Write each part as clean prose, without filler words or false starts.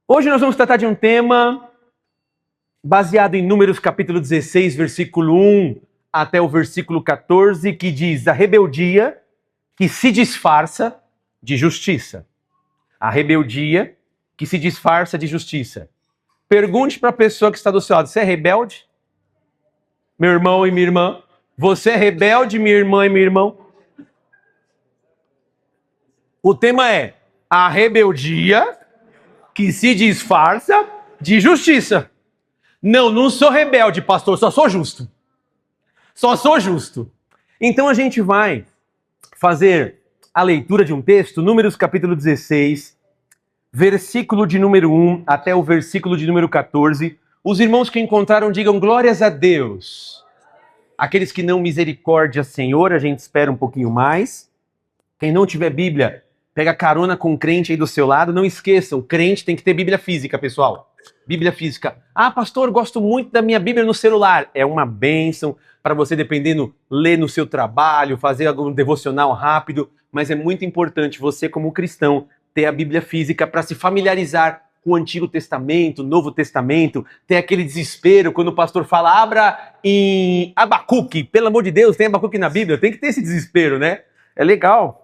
Hoje nós vamos tratar de um tema baseado em Números capítulo 16, versículo 1 até o versículo 14, que diz: a rebeldia que se disfarça de justiça. A rebeldia que se disfarça de justiça. Pergunte para a pessoa que está do seu lado: você é rebelde? Meu irmão e minha irmã? Você é rebelde, minha irmã e meu irmão? O tema é a rebeldia que se disfarça de justiça. Não sou rebelde, pastor, só sou justo. Só sou justo. Então a gente vai fazer a leitura de um texto, Números capítulo 16, versículo de número 1 até o versículo de número 14. Os irmãos que encontraram digam glórias a Deus. Aqueles que não, misericórdia, Senhor, a gente espera um pouquinho mais. Quem não tiver Bíblia, pega carona com o crente aí do seu lado. Não esqueçam, crente tem que ter Bíblia física, pessoal. Bíblia física. Ah, pastor, gosto muito da minha Bíblia no celular. É uma bênção para você, dependendo, ler no seu trabalho, fazer algum devocional rápido. Mas é muito importante você, como cristão, ter a Bíblia física para se familiarizar com o Antigo Testamento, o Novo Testamento. Ter aquele desespero quando o pastor fala, abra em Abacuque. Pelo amor de Deus, tem Abacuque na Bíblia. Tem que ter esse desespero, né? É legal.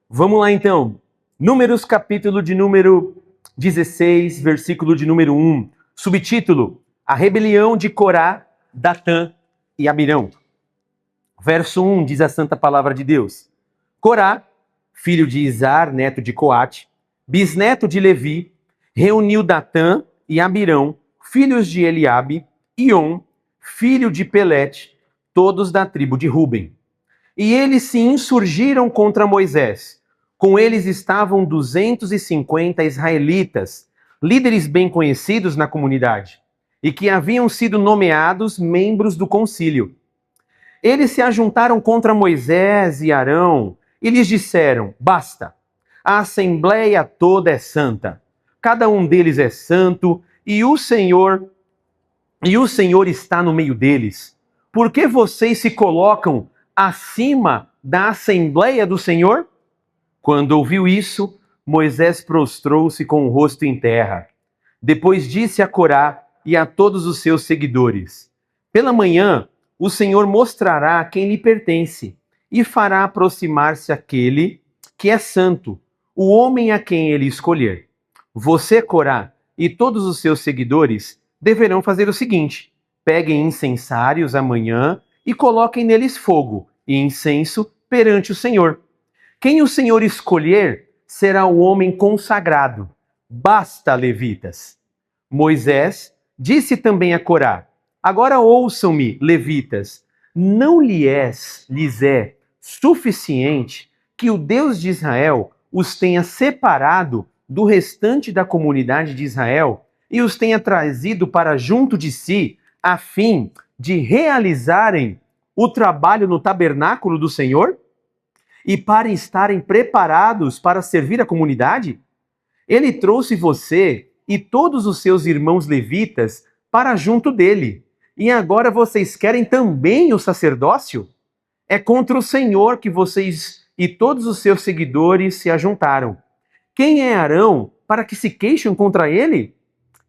Vamos lá então. Números capítulo de número 16, versículo de número 1. Subtítulo: A rebelião de Corá, Datã e Abirão. Verso 1 diz a santa palavra de Deus. Corá, filho de Izar, neto de Coate, bisneto de Levi, reuniu Datã e Abirão, filhos de Eliabe, e On, filho de Pelete, todos da tribo de Ruben. E eles se insurgiram contra Moisés. Com eles estavam 250 israelitas, líderes bem conhecidos na comunidade, e que haviam sido nomeados membros do concílio. Eles se ajuntaram contra Moisés e Arão e lhes disseram: basta, a assembleia toda é santa, cada um deles é santo, e o Senhor está no meio deles. Por que vocês se colocam acima da assembleia do Senhor? Quando ouviu isso, Moisés prostrou-se com o rosto em terra. Depois disse a Corá e a todos os seus seguidores: pela manhã, o Senhor mostrará a quem lhe pertence e fará aproximar-se aquele que é santo, o homem a quem ele escolher. Você, Corá, e todos os seus seguidores deverão fazer o seguinte: peguem incensários amanhã e coloquem neles fogo e incenso perante o Senhor. Quem o Senhor escolher será o homem consagrado. Basta, levitas. Moisés disse também a Corá: agora ouçam-me, levitas, não lhes é suficiente que o Deus de Israel os tenha separado do restante da comunidade de Israel e os tenha trazido para junto de si, a fim de realizarem o trabalho no tabernáculo do Senhor? E para estarem preparados para servir a comunidade? Ele trouxe você e todos os seus irmãos levitas para junto dele. E agora vocês querem também o sacerdócio? É contra o Senhor que vocês e todos os seus seguidores se ajuntaram. Quem é Arão para que se queixem contra ele?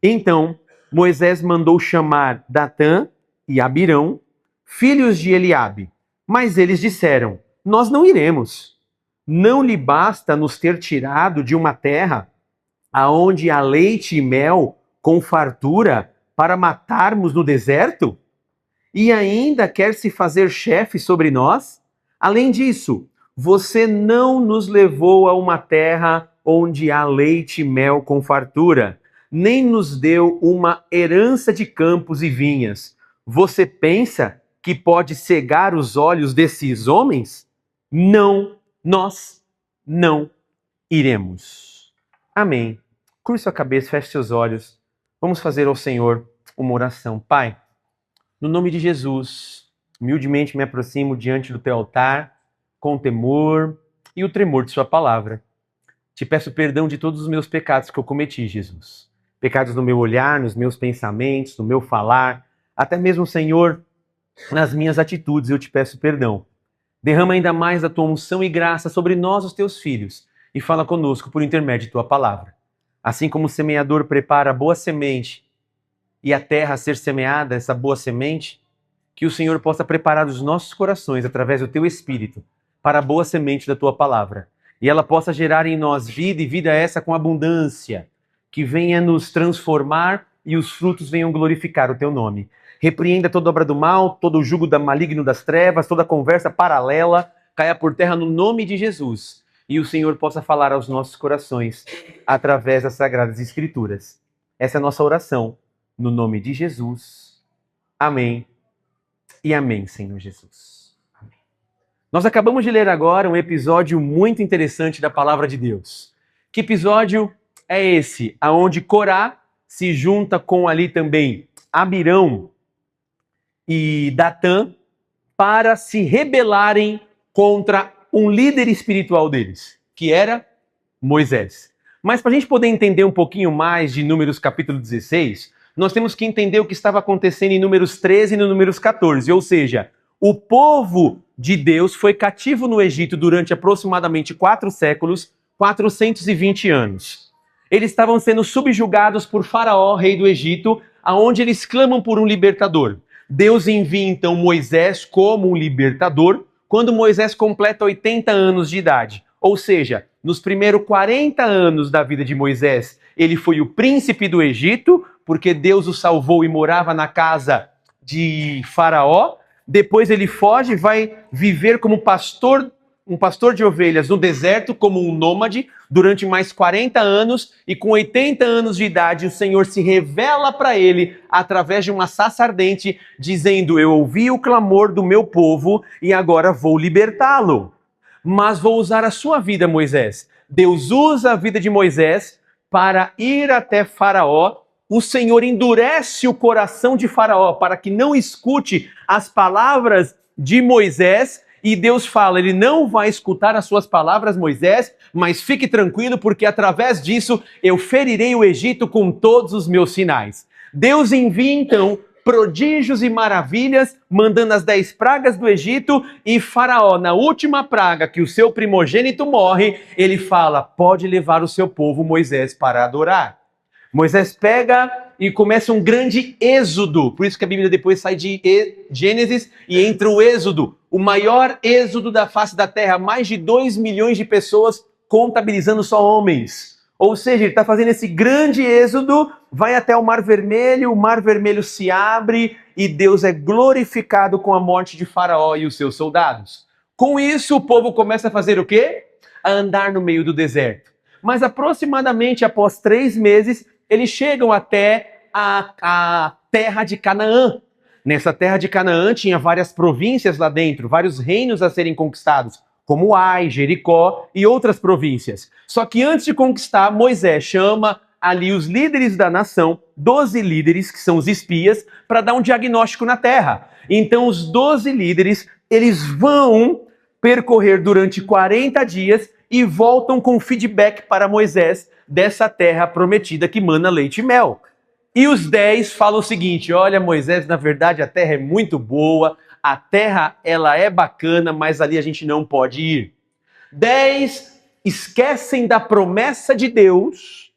Então Moisés mandou chamar Datã e Abirão, filhos de Eliabe. Mas eles disseram: nós não iremos. Não lhe basta nos ter tirado de uma terra aonde há leite e mel com fartura para matarmos no deserto? E ainda quer se fazer chefe sobre nós? Além disso, você não nos levou a uma terra onde há leite e mel com fartura, nem nos deu uma herança de campos e vinhas. Você pensa que pode cegar os olhos desses homens? Não, nós não iremos. Amém. Curve sua cabeça, feche seus olhos. Vamos fazer ao Senhor uma oração. Pai, no nome de Jesus, humildemente me aproximo diante do teu altar, com temor e o tremor de sua palavra. Te peço perdão de todos os meus pecados que eu cometi, Jesus. Pecados no meu olhar, nos meus pensamentos, no meu falar, até mesmo, Senhor, nas minhas atitudes, eu te peço perdão. Derrama ainda mais a tua unção e graça sobre nós, os teus filhos, e fala conosco por intermédio de tua palavra. Assim como o semeador prepara a boa semente e a terra a ser semeada, essa boa semente, que o Senhor possa preparar os nossos corações através do teu Espírito para a boa semente da tua palavra. E ela possa gerar em nós vida, e vida essa com abundância, que venha nos transformar e os frutos venham glorificar o teu nome. Repreenda toda obra do mal, todo o jugo da maligno das trevas, toda conversa paralela, caia por terra no nome de Jesus. E o Senhor possa falar aos nossos corações através das Sagradas Escrituras. Essa é a nossa oração, no nome de Jesus. Amém e amém, Senhor Jesus. Amém. Nós acabamos de ler agora um episódio muito interessante da Palavra de Deus. Que episódio é esse? Aonde Corá se junta com ali também Abirão e Datã para se rebelarem contra um líder espiritual deles, que era Moisés. Mas para a gente poder entender um pouquinho mais de Números capítulo 16, nós temos que entender o que estava acontecendo em Números 13 e no Números 14, ou seja, o povo de Deus foi cativo no Egito durante aproximadamente 4 séculos, 420 anos. Eles estavam sendo subjugados por Faraó, rei do Egito, aonde eles clamam por um libertador. Deus envia então Moisés como um libertador, quando Moisés completa 80 anos de idade. Ou seja, nos primeiros 40 anos da vida de Moisés, ele foi o príncipe do Egito, porque Deus o salvou e morava na casa de Faraó. Depois ele foge e vai viver como pastor, um pastor de ovelhas no deserto, como um nômade, durante mais 40 anos. E com 80 anos de idade, o Senhor se revela para ele através de uma sarça ardente, dizendo: eu ouvi o clamor do meu povo e agora vou libertá-lo. Mas vou usar a sua vida, Moisés. Deus usa a vida de Moisés para ir até Faraó. O Senhor endurece o coração de Faraó para que não escute as palavras de Moisés. E Deus fala: ele não vai escutar as suas palavras, Moisés, mas fique tranquilo, porque através disso eu ferirei o Egito com todos os meus sinais. Deus envia então prodígios e maravilhas, mandando as 10 pragas do Egito, e Faraó, na última praga, que o seu primogênito morre, ele fala: pode levar o seu povo, Moisés, para adorar. Moisés pega e começa um grande êxodo, por isso que a Bíblia depois sai de Gênesis e entra o êxodo, o maior êxodo da face da terra, mais de 2 milhões de pessoas, contabilizando só homens. Ou seja, ele está fazendo esse grande êxodo, vai até o Mar Vermelho se abre e Deus é glorificado com a morte de Faraó e os seus soldados. Com isso, o povo começa a fazer o quê? A andar no meio do deserto. Mas aproximadamente após 3 meses, eles chegam até a terra de Canaã. Nessa terra de Canaã tinha várias províncias lá dentro, vários reinos a serem conquistados, como Ai, Jericó e outras províncias. Só que antes de conquistar, Moisés chama ali os líderes da nação, 12 líderes, que são os espias, para dar um diagnóstico na terra. Então os 12 líderes, eles vão percorrer durante 40 dias e voltam com feedback para Moisés dessa terra prometida que mana leite e mel. E os 10 falam o seguinte: olha, Moisés, na verdade a terra é muito boa, a terra ela é bacana, mas ali a gente não pode ir. 10 esquecem da promessa de Deus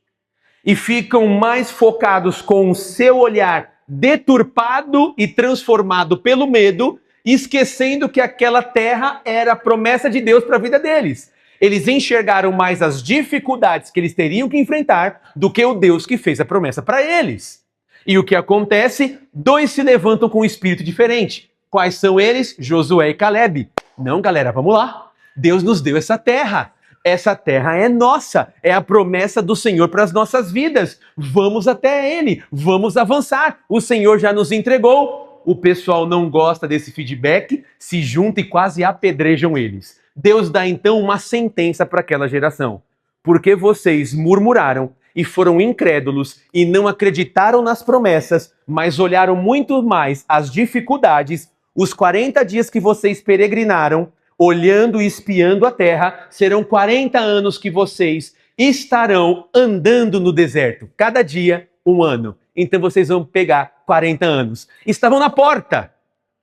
e ficam mais focados com o seu olhar deturpado e transformado pelo medo, esquecendo que aquela terra era a promessa de Deus para a vida deles. Eles enxergaram mais as dificuldades que eles teriam que enfrentar do que o Deus que fez a promessa para eles. E o que acontece? 2 se levantam com um espírito diferente. Quais são eles? Josué e Caleb. Não, galera, vamos lá. Deus nos deu essa terra. Essa terra é nossa. É a promessa do Senhor para as nossas vidas. Vamos até Ele. Vamos avançar. O Senhor já nos entregou. O pessoal não gosta desse feedback, se junta e quase apedrejam eles. Deus dá então uma sentença para aquela geração. Porque vocês murmuraram e foram incrédulos e não acreditaram nas promessas, mas olharam muito mais as dificuldades, os 40 dias que vocês peregrinaram, olhando e espiando a terra, serão 40 anos que vocês estarão andando no deserto. Cada dia, 1 ano. Então vocês vão pegar 40 anos. Estavam na porta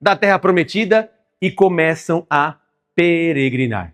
da terra prometida e começam a peregrinar.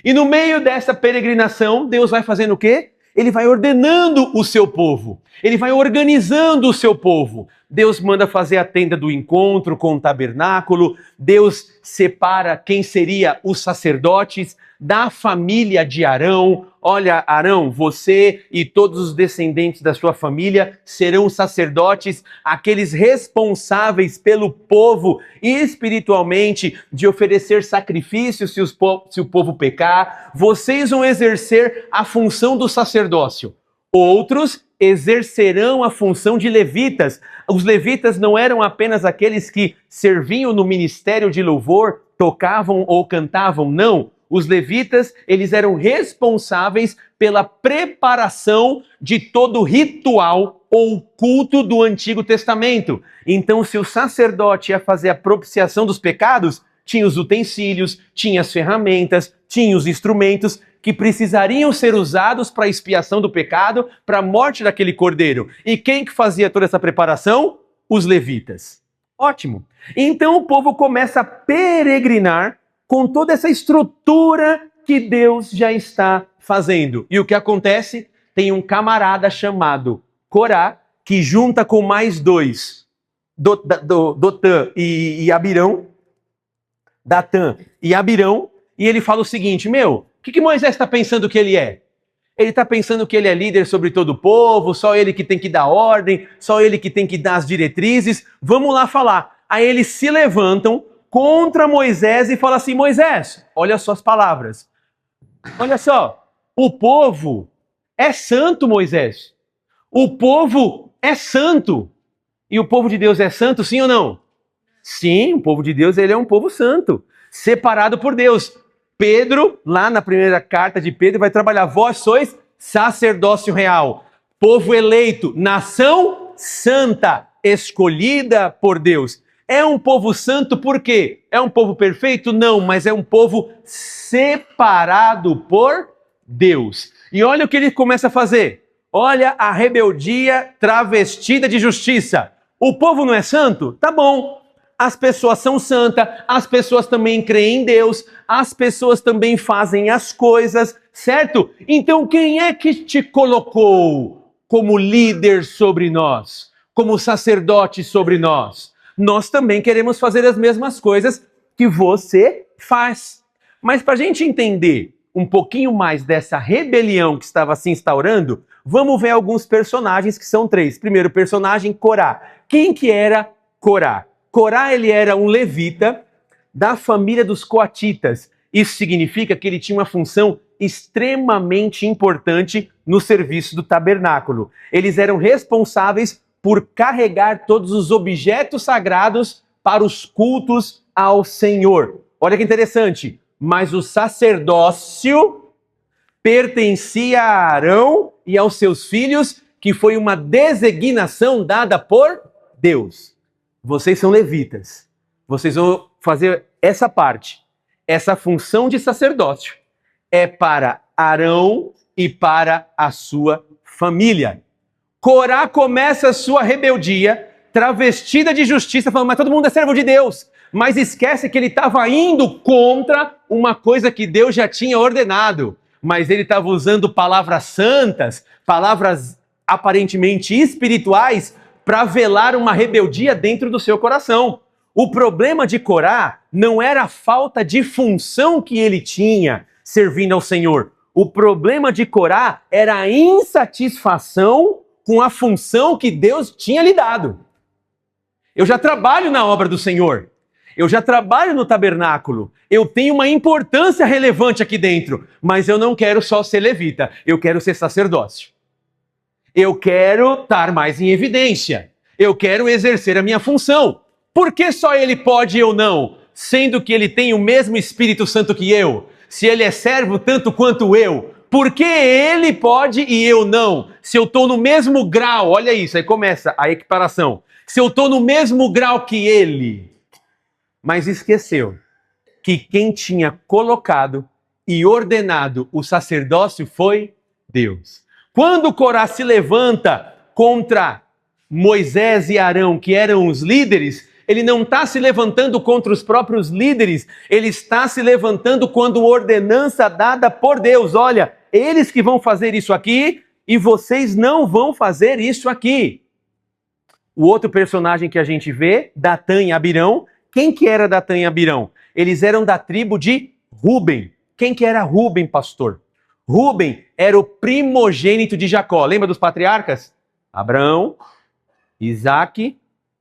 E no meio dessa peregrinação, Deus vai fazendo o quê? ele vai ordenando o seu povo, ele vai organizando o seu povo. Deus manda fazer a tenda do encontro com o tabernáculo, Deus separa quem seria os sacerdotes da família de Arão. Olha, Arão, você e todos os descendentes da sua família serão sacerdotes, aqueles responsáveis pelo povo espiritualmente de oferecer sacrifícios se o povo pecar. Vocês vão exercer a função do sacerdócio. Outros exercerão a função de levitas. Os levitas não eram apenas aqueles que serviam no ministério de louvor, tocavam ou cantavam, não. Os levitas, eles eram responsáveis pela preparação de todo ritual ou culto do Antigo Testamento. Então, se o sacerdote ia fazer a propiciação dos pecados, tinha os utensílios, tinha as ferramentas, tinha os instrumentos que precisariam ser usados para a expiação do pecado, para a morte daquele cordeiro. E quem que fazia toda essa preparação? Os levitas. Ótimo. Então o povo começa a peregrinar com toda essa estrutura que Deus já está fazendo. E o que acontece? Tem um camarada chamado Corá, que junta com mais dois, Datã e Abirão, e ele fala o seguinte: o que Moisés está pensando que ele é? Ele está pensando que ele é líder sobre todo o povo, só ele que tem que dar ordem, só ele que tem que dar as diretrizes. Vamos lá falar. Aí eles se levantam contra Moisés e falam assim: Moisés, olha só as palavras. Olha só, o povo é santo, Moisés. O povo é santo. E o povo de Deus é santo, sim ou não? Sim, o povo de Deus, ele é um povo santo, separado por Deus. Pedro, lá na primeira carta de Pedro, vai trabalhar: vós sois sacerdócio real, povo eleito, nação santa, escolhida por Deus. É um povo santo por quê? É um povo perfeito? Não, mas é um povo separado por Deus. E olha o que ele começa a fazer. Olha a rebeldia travestida de justiça. O povo não é santo? Tá bom. As pessoas são santas, as pessoas também creem em Deus, as pessoas também fazem as coisas, certo? Então quem é que te colocou como líder sobre nós, como sacerdote sobre nós? Nós também queremos fazer as mesmas coisas que você faz. Mas para a gente entender um pouquinho mais dessa rebelião que estava se instaurando, vamos ver alguns personagens que são três. Primeiro personagem, Corá. Quem que era Corá? Corá, ele era um levita da família dos coatitas. Isso significa que ele tinha uma função extremamente importante no serviço do tabernáculo. Eles eram responsáveis por carregar todos os objetos sagrados para os cultos ao Senhor. Olha que interessante. Mas o sacerdócio pertencia a Arão e aos seus filhos, que foi uma designação dada por Deus. Vocês são levitas. Vocês vão fazer essa parte. Essa função de sacerdócio é para Arão e para a sua família. Corá começa a sua rebeldia, travestida de justiça, falando: mas todo mundo é servo de Deus. Mas esquece que ele estava indo contra uma coisa que Deus já tinha ordenado. Mas ele estava usando palavras santas, palavras aparentemente espirituais, para velar uma rebeldia dentro do seu coração. O problema de Corá não era a falta de função que ele tinha servindo ao Senhor. O problema de Corá era a insatisfação com a função que Deus tinha lhe dado. Eu já trabalho na obra do Senhor. Eu já trabalho no tabernáculo. Eu tenho uma importância relevante aqui dentro. Mas eu não quero só ser levita. Eu quero ser sacerdócio. Eu quero estar mais em evidência. Eu quero exercer a minha função. Por que só ele pode e eu não? Sendo que ele tem o mesmo Espírito Santo que eu. Se ele é servo tanto quanto eu. Por que ele pode e eu não? Se eu estou no mesmo grau, olha isso, aí começa a equiparação. Se eu estou no mesmo grau que ele. Mas esqueceu que quem tinha colocado e ordenado o sacerdócio foi Deus. Quando Corá se levanta contra Moisés e Arão, que eram os líderes, ele não está se levantando contra os próprios líderes, ele está se levantando quando ordenança dada por Deus. Olha, eles que vão fazer isso aqui, e vocês não vão fazer isso aqui. O outro personagem que a gente vê, Datã e Abirão. Quem que era Datã e Abirão? Eles eram da tribo de Ruben. Quem que era Ruben, pastor? Ruben era o primogênito de Jacó. Lembra dos patriarcas? Abraão, Isaac,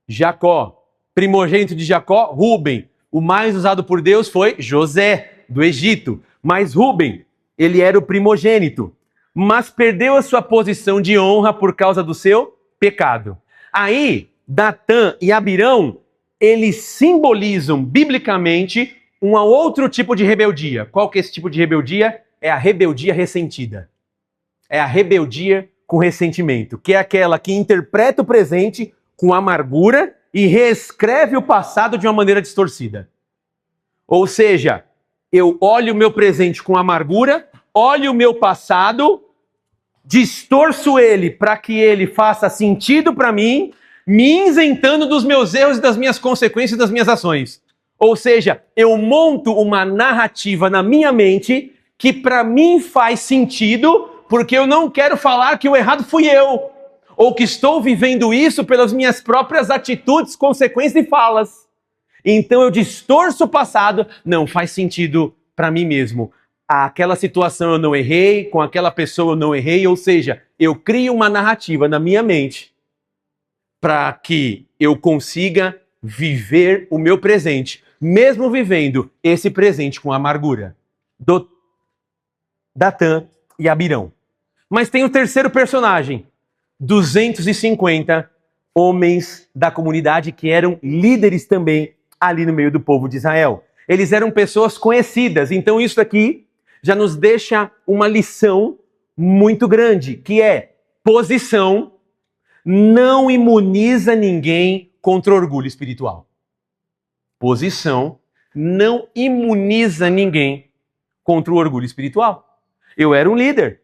Jacó. Primogênito de Jacó, Ruben. O mais usado por Deus foi José, do Egito. Mas Ruben, ele era o primogênito. Mas perdeu a sua posição de honra por causa do seu pecado. Aí, Datã e Abirão, eles simbolizam biblicamente um outro tipo de rebeldia. Qual que é esse tipo de rebeldia? É a rebeldia ressentida. É a rebeldia com ressentimento, que é aquela que interpreta o presente com amargura e reescreve o passado de uma maneira distorcida. Ou seja, eu olho o meu presente com amargura, olho o meu passado, distorço ele para que ele faça sentido para mim, me isentando dos meus erros e das minhas consequências das minhas ações. Ou seja, eu monto uma narrativa na minha mente que para mim faz sentido, porque eu não quero falar que o errado fui eu, ou que estou vivendo isso pelas minhas próprias atitudes, consequências e falas. Então eu distorço o passado, não faz sentido para mim mesmo. Aquela situação eu não errei, com aquela pessoa eu não errei, ou seja, eu crio uma narrativa na minha mente para que eu consiga viver o meu presente, mesmo vivendo esse presente com amargura. Datã e Abirão. Mas tem o terceiro personagem, 250 homens da comunidade que eram líderes também ali no meio do povo de Israel. Eles eram pessoas conhecidas, então isso aqui já nos deixa uma lição muito grande, que é posição não imuniza ninguém contra o orgulho espiritual. Posição não imuniza ninguém contra o orgulho espiritual. Eu era um líder.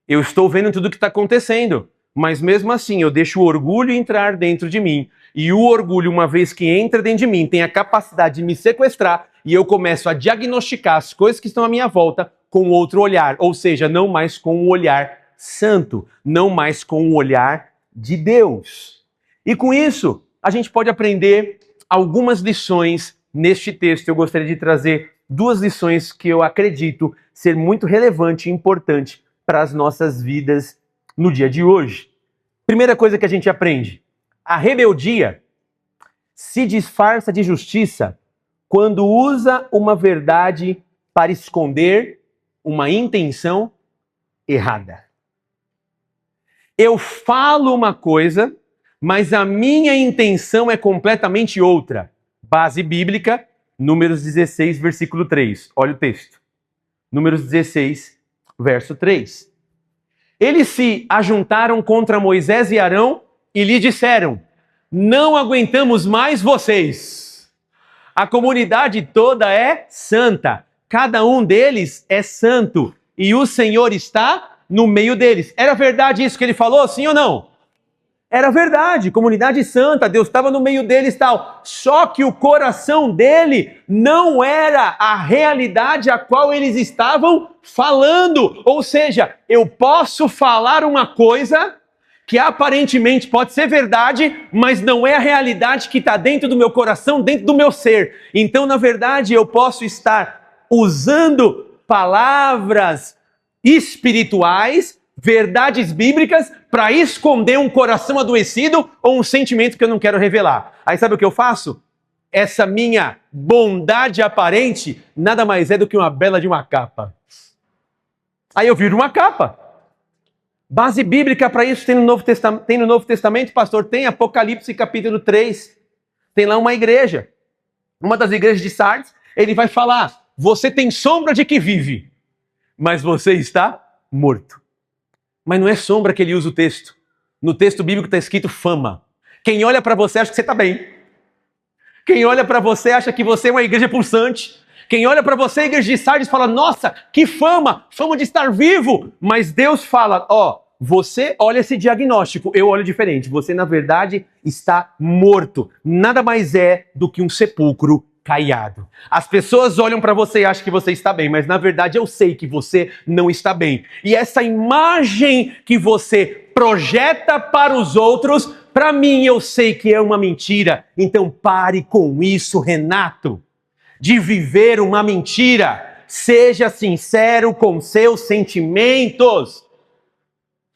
Eu estou vendo tudo o que está acontecendo, mas mesmo assim eu deixo o orgulho entrar dentro de mim. E o orgulho, uma vez que entra dentro de mim, tem a capacidade de me sequestrar e eu começo a diagnosticar as coisas que estão à minha volta com outro olhar. Ou seja, não mais com um olhar santo, não mais com um olhar de Deus. E com isso, a gente pode aprender algumas lições neste texto. Eu gostaria de trazer duas lições que eu acredito ser muito relevante e importante para as nossas vidas no dia de hoje. Primeira coisa que a gente aprende: a rebeldia se disfarça de justiça quando usa uma verdade para esconder uma intenção errada. Eu falo uma coisa, mas a minha intenção é completamente outra. Base bíblica, Números 16, versículo 3. Olha o texto. Números 16, verso 3. Eles se ajuntaram contra Moisés e Arão e lhe disseram: não aguentamos mais vocês. A comunidade toda é santa. Cada um deles é santo. E o Senhor está no meio deles. Era verdade isso que ele falou, sim ou não? Era verdade, comunidade santa, Deus estava no meio deles e tal. Só que o coração dele não era a realidade a qual eles estavam falando. Ou seja, eu posso falar uma coisa que aparentemente pode ser verdade, mas não é a realidade que está dentro do meu coração, dentro do meu ser. Então, na verdade, eu posso estar usando palavras espirituais, verdades bíblicas, para esconder um coração adoecido ou um sentimento que eu não quero revelar. Aí sabe o que eu faço? Essa minha bondade aparente nada mais é do que uma bela de uma capa. Aí eu viro uma capa. Base bíblica para isso tem no Novo Testamento, pastor? Tem Apocalipse capítulo 3. Tem lá uma igreja. Uma das igrejas de Sardes, ele vai falar: você tem sombra de que vive, mas você está morto. Mas não é sombra que ele usa o texto. No texto bíblico está escrito fama. Quem olha para você acha que você está bem. Quem olha para você acha que você é uma igreja pulsante. Quem olha para você, a igreja de Sardes, fala: nossa, que fama, fama de estar vivo. Mas Deus fala: ó, você olha esse diagnóstico, eu olho diferente. Você, na verdade, está morto. Nada mais é do que um sepulcro caiado. As pessoas olham para você e acham que você está bem, mas na verdade eu sei que você não está bem. E essa imagem que você projeta para os outros, para mim eu sei que é uma mentira. Então pare com isso, Renato, de viver uma mentira. Seja sincero com seus sentimentos.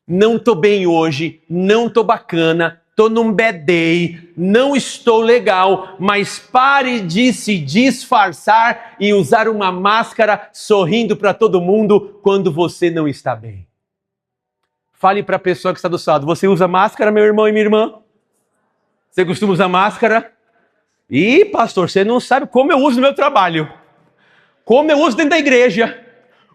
Não tô bem hoje, não tô bacana, tô num bad day, não estou legal, mas pare de se disfarçar e usar uma máscara sorrindo para todo mundo quando você não está bem. Fale para a pessoa que está do seu lado, você usa máscara, meu irmão e minha irmã? Você costuma usar máscara? Ih, pastor, você não sabe como eu uso no meu trabalho, como eu uso dentro da igreja,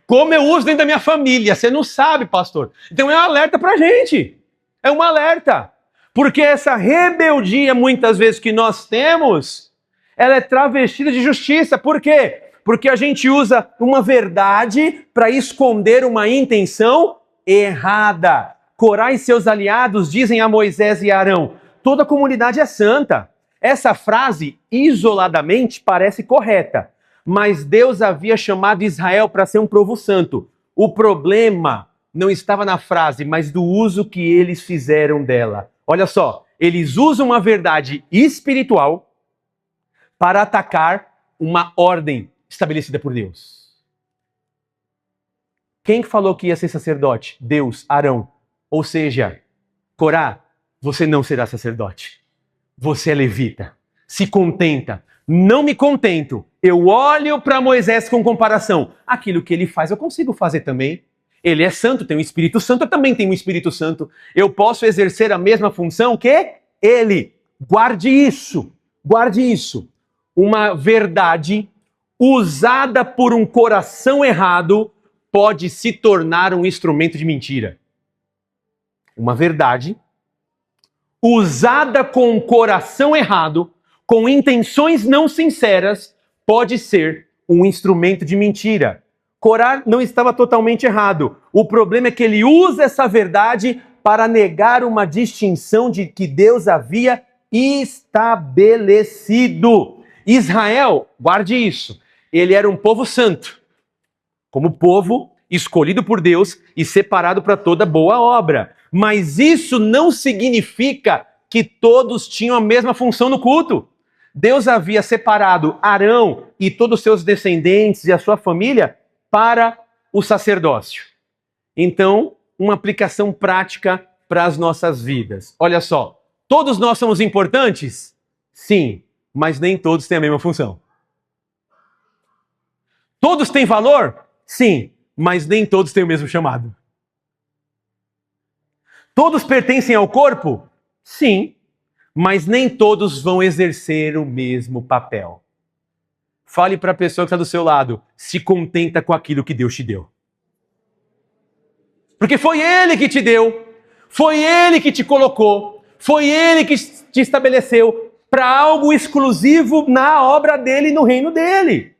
como eu uso dentro da minha família. Você não sabe, pastor. Então é um alerta pra gente. É um alerta. Porque essa rebeldia, muitas vezes, que nós temos, ela é travestida de justiça. Por quê? Porque a gente usa uma verdade para esconder uma intenção errada. Corá e seus aliados dizem a Moisés e Arão: toda a comunidade é santa. Essa frase, isoladamente, parece correta. Mas Deus havia chamado Israel para ser um povo santo. O problema não estava na frase, mas do uso que eles fizeram dela. Olha só, eles usam uma verdade espiritual para atacar uma ordem estabelecida por Deus. Quem falou que ia ser sacerdote? Deus, Arão. Ou seja, Corá, você não será sacerdote. Você é levita. Se contenta. Não me contento. Eu olho para Moisés com comparação. Aquilo que ele faz, eu consigo fazer também. Ele é santo, tem um Espírito Santo, eu também tenho um Espírito Santo. Eu posso exercer a mesma função que ele. Guarde isso. Guarde isso. Uma verdade usada por um coração errado pode se tornar um instrumento de mentira. Uma verdade usada com um coração errado, com intenções não sinceras, pode ser um instrumento de mentira. Corá não estava totalmente errado. O problema é que ele usa essa verdade para negar uma distinção de que Deus havia estabelecido. Israel, guarde isso, ele era um povo santo, como povo escolhido por Deus e separado para toda boa obra. Mas isso não significa que todos tinham a mesma função no culto. Deus havia separado Arão e todos os seus descendentes e a sua família para o sacerdócio. Então, uma aplicação prática para as nossas vidas. Olha só, todos nós somos importantes? Sim, mas nem todos têm a mesma função. Todos têm valor? Sim, mas nem todos têm o mesmo chamado. Todos pertencem ao corpo? Sim, mas nem todos vão exercer o mesmo papel. Fale para a pessoa que está do seu lado, se contenta com aquilo que Deus te deu. Porque foi Ele que te deu, foi Ele que te colocou, foi Ele que te estabeleceu para algo exclusivo na obra dEle e no reino dEle.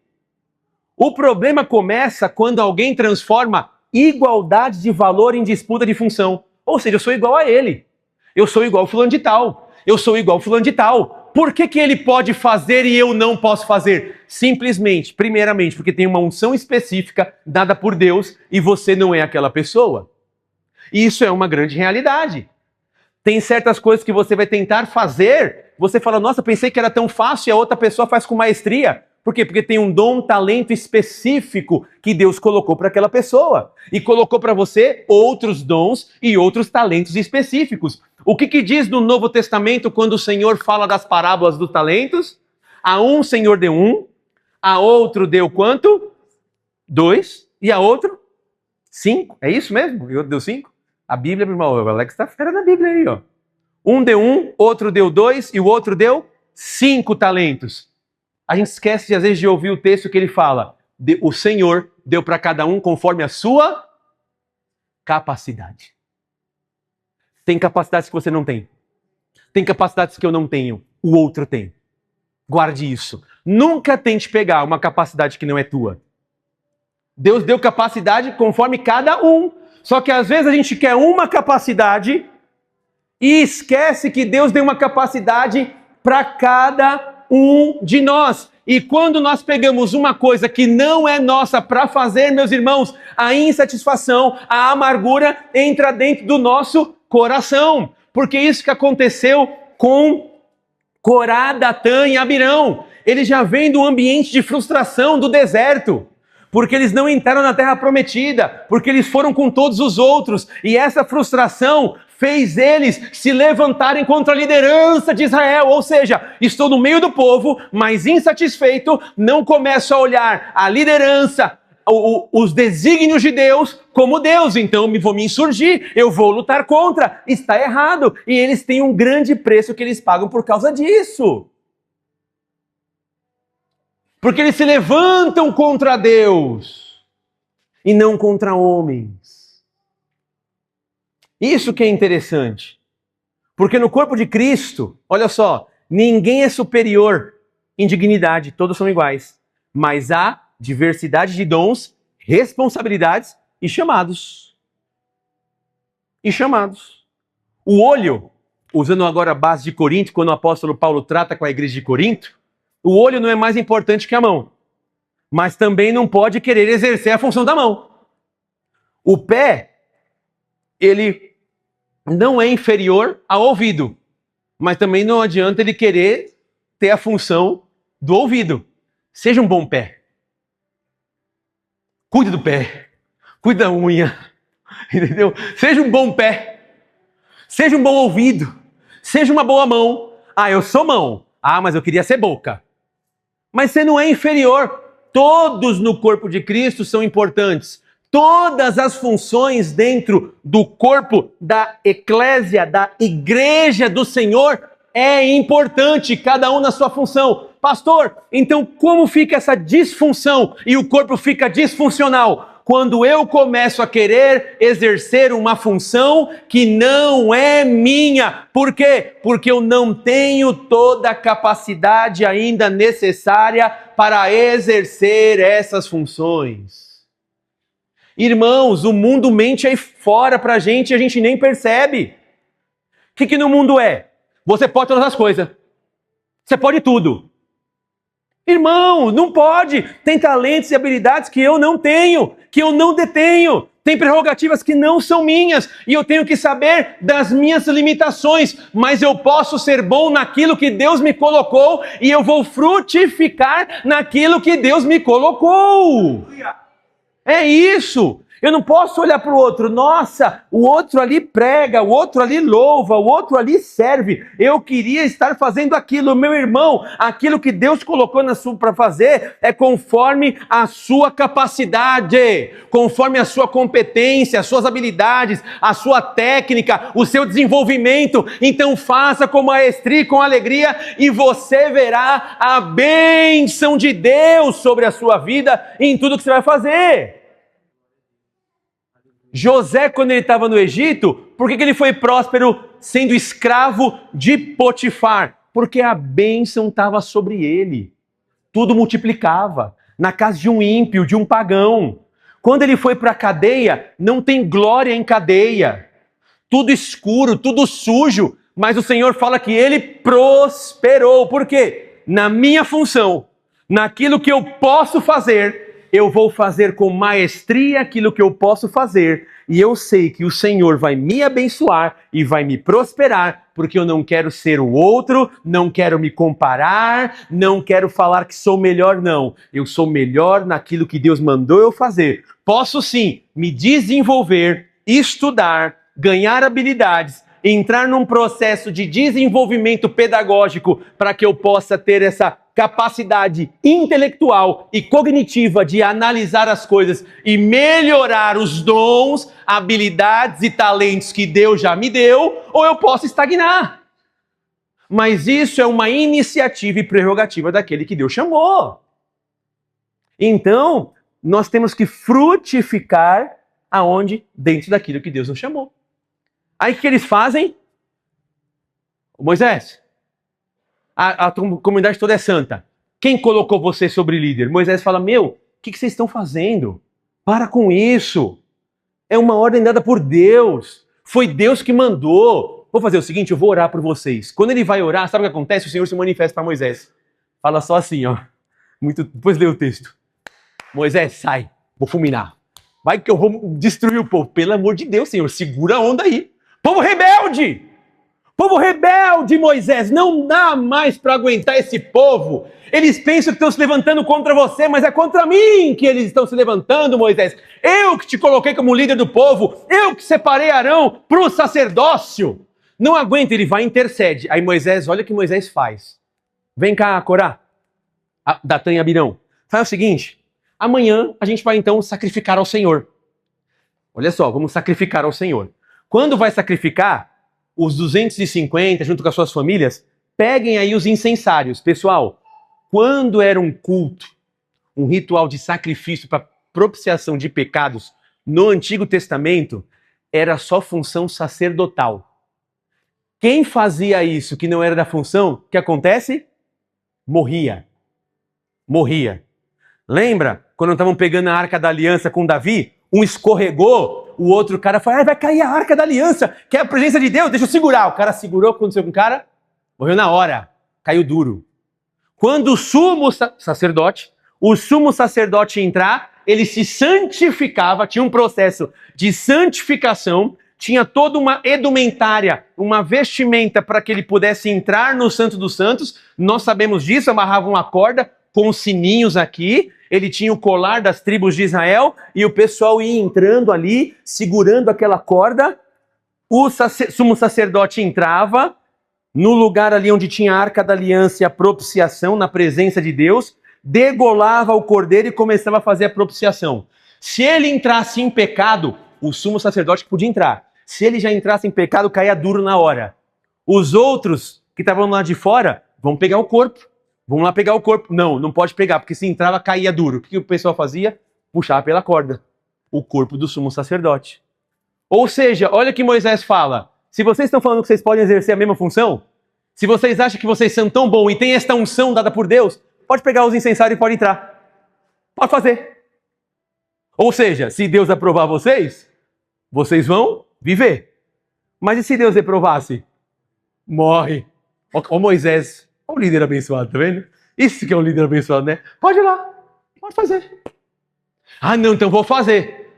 O problema começa quando alguém transforma igualdade de valor em disputa de função. Ou seja, eu sou igual a ele. Eu sou igual ao fulano de tal. Eu sou igual ao fulano de tal. Por que ele pode fazer e eu não posso fazer? Simplesmente, primeiramente, porque tem uma unção específica dada por Deus e você não é aquela pessoa. E isso é uma grande realidade. Tem certas coisas que você vai tentar fazer, você fala, nossa, pensei que era tão fácil e a outra pessoa faz com maestria. Por quê? Porque tem um dom, um talento específico que Deus colocou para aquela pessoa. E colocou para você outros dons e outros talentos específicos. O que diz no Novo Testamento quando o Senhor fala das parábolas dos talentos? A um Senhor deu um, a outro deu quanto? 2. E a outro? 5. É isso mesmo? E outro deu 5? A Bíblia, meu irmão, o Alex está fera na Bíblia aí, ó. Um deu 1, outro deu 2 e o outro deu 5 talentos. A gente esquece, às vezes, de ouvir o texto que ele fala. O Senhor deu para cada um conforme a sua capacidade. Tem capacidades que você não tem. Tem capacidades que eu não tenho. O outro tem. Guarde isso. Nunca tente pegar uma capacidade que não é tua. Deus deu capacidade conforme cada um. Só que às vezes a gente quer uma capacidade e esquece que Deus deu uma capacidade para cada um de nós. E quando nós pegamos uma coisa que não é nossa para fazer, meus irmãos, a insatisfação, a amargura entra dentro do nosso coração. Porque isso que aconteceu com Corá, Datã e Abirão. Eles já vêm do ambiente de frustração do deserto. Porque eles não entraram na terra prometida. Porque eles foram com todos os outros. E essa frustração fez eles se levantarem contra a liderança de Israel. Ou seja, estou no meio do povo, mas insatisfeito, não começo a olhar a liderança, os desígnios de Deus como Deus. Então vou me insurgir, eu vou lutar contra. Está errado. E eles têm um grande preço que eles pagam por causa disso. Porque eles se levantam contra Deus e não contra homens. Isso que é interessante. Porque no corpo de Cristo, olha só, ninguém é superior em dignidade, todos são iguais. Mas há diversidade de dons, responsabilidades e chamados. E chamados. O olho, usando agora a base de Corinto, quando o apóstolo Paulo trata com a igreja de Corinto, o olho não é mais importante que a mão. Mas também não pode querer exercer a função da mão. O pé, ele não é inferior ao ouvido, mas também não adianta ele querer ter a função do ouvido. Seja um bom pé. Cuide do pé. Cuide da unha. Entendeu? Seja um bom pé. Seja um bom ouvido. Seja uma boa mão. Ah, eu sou mão. Ah, mas eu queria ser boca. Mas você não é inferior. Todos no corpo de Cristo são importantes. Todas as funções dentro do corpo da eclésia, da igreja do Senhor, é importante, cada um na sua função. Pastor, então como fica essa disfunção e o corpo fica disfuncional? Quando eu começo a querer exercer uma função que não é minha. Por quê? Porque eu não tenho toda a capacidade ainda necessária para exercer essas funções. Irmãos, o mundo mente aí fora pra gente e a gente nem percebe. O que no mundo é? Você pode todas as coisas. Você pode tudo. Irmão, não pode. Tem talentos e habilidades que eu não tenho, que eu não detenho. Tem prerrogativas que não são minhas e eu tenho que saber das minhas limitações, mas eu posso ser bom naquilo que Deus me colocou e eu vou frutificar naquilo que Deus me colocou. É isso. Eu não posso olhar para o outro. Nossa, o outro ali prega, o outro ali louva, o outro ali serve. Eu queria estar fazendo aquilo. Meu irmão, aquilo que Deus colocou para fazer é conforme a sua capacidade, conforme a sua competência, as suas habilidades, a sua técnica, o seu desenvolvimento. Então faça com maestria e com alegria e você verá a bênção de Deus sobre a sua vida em tudo que você vai fazer. José, quando ele estava no Egito, por que ele foi próspero sendo escravo de Potifar? Porque a bênção estava sobre ele. Tudo multiplicava. Na casa de um ímpio, de um pagão. Quando ele foi para a cadeia, não tem glória em cadeia. Tudo escuro, tudo sujo. Mas o Senhor fala que ele prosperou. Por quê? Na minha função, naquilo que eu posso fazer, eu vou fazer com maestria aquilo que eu posso fazer, e eu sei que o Senhor vai me abençoar e vai me prosperar, porque eu não quero ser o outro, não quero me comparar, não quero falar que sou melhor, não. Eu sou melhor naquilo que Deus mandou eu fazer. Posso sim me desenvolver, estudar, ganhar habilidades, entrar num processo de desenvolvimento pedagógico para que eu possa ter essa capacidade intelectual e cognitiva de analisar as coisas e melhorar os dons, habilidades e talentos que Deus já me deu, ou eu posso estagnar. Mas isso é uma iniciativa e prerrogativa daquele que Deus chamou. Então, nós temos que frutificar aonde? Dentro daquilo que Deus nos chamou. Aí o que eles fazem? Moisés, a comunidade toda é santa. Quem colocou você sobre líder? Moisés fala, o que vocês estão fazendo? Para com isso. É uma ordem dada por Deus. Foi Deus que mandou. Vou fazer o seguinte, eu vou orar por vocês. Quando ele vai orar, sabe o que acontece? O Senhor se manifesta para Moisés. Fala só assim, Depois lê o texto. Moisés, sai, vou fulminar. Vai que eu vou destruir o povo. Pelo amor de Deus, Senhor, segura a onda aí. Povo rebelde! Povo rebelde, Moisés, não dá mais para aguentar esse povo. Eles pensam que estão se levantando contra você, mas é contra mim que eles estão se levantando, Moisés. Eu que te coloquei como líder do povo, eu que separei Arão para o sacerdócio. Não aguenta, ele vai e intercede. Aí Moisés, olha o que Moisés faz. Vem cá, Corá, Datã e Abirão. Faz o seguinte, amanhã a gente vai então sacrificar ao Senhor. Olha só, vamos sacrificar ao Senhor. Quando vai sacrificar, os 250, junto com as suas famílias, peguem aí os incensários. Pessoal, quando era um culto, um ritual de sacrifício para propiciação de pecados no Antigo Testamento, era só função sacerdotal. Quem fazia isso que não era da função, o que acontece? Morria. Morria. Lembra quando estavam pegando a Arca da Aliança com Davi? Um escorregou, o outro cara falou, vai cair a Arca da Aliança, que é a presença de Deus, deixa eu segurar. O cara segurou, o que aconteceu com o cara? Morreu na hora, caiu duro. Quando o sumo sacerdote entrar, ele se santificava, tinha um processo de santificação, tinha toda uma edumentária, uma vestimenta para que ele pudesse entrar no Santo dos Santos. Nós sabemos disso, amarrava uma corda com sininhos aqui, ele tinha o colar das tribos de Israel e o pessoal ia entrando ali, segurando aquela corda. O sumo sacerdote entrava no lugar ali onde tinha a Arca da Aliança e a propiciação, na presença de Deus, degolava o cordeiro e começava a fazer a propiciação. Se ele entrasse em pecado, o sumo sacerdote podia entrar. Se ele já entrasse em pecado, caía duro na hora. Os outros que estavam lá de fora, vão pegar o corpo. Vamos lá pegar o corpo. Não, não pode pegar, porque se entrava, caía duro. O que o pessoal fazia? Puxava pela corda. O corpo do sumo sacerdote. Ou seja, olha o que Moisés fala. Se vocês estão falando que vocês podem exercer a mesma função, se vocês acham que vocês são tão bons e têm esta unção dada por Deus, pode pegar os incensários e pode entrar. Pode fazer. Ou seja, se Deus aprovar vocês, vocês vão viver. Mas e se Deus reprovasse? Morre. Ó Moisés. O líder abençoado, tá vendo? Isso que é um líder abençoado, né? Pode ir lá, pode fazer. Ah, não, então vou fazer.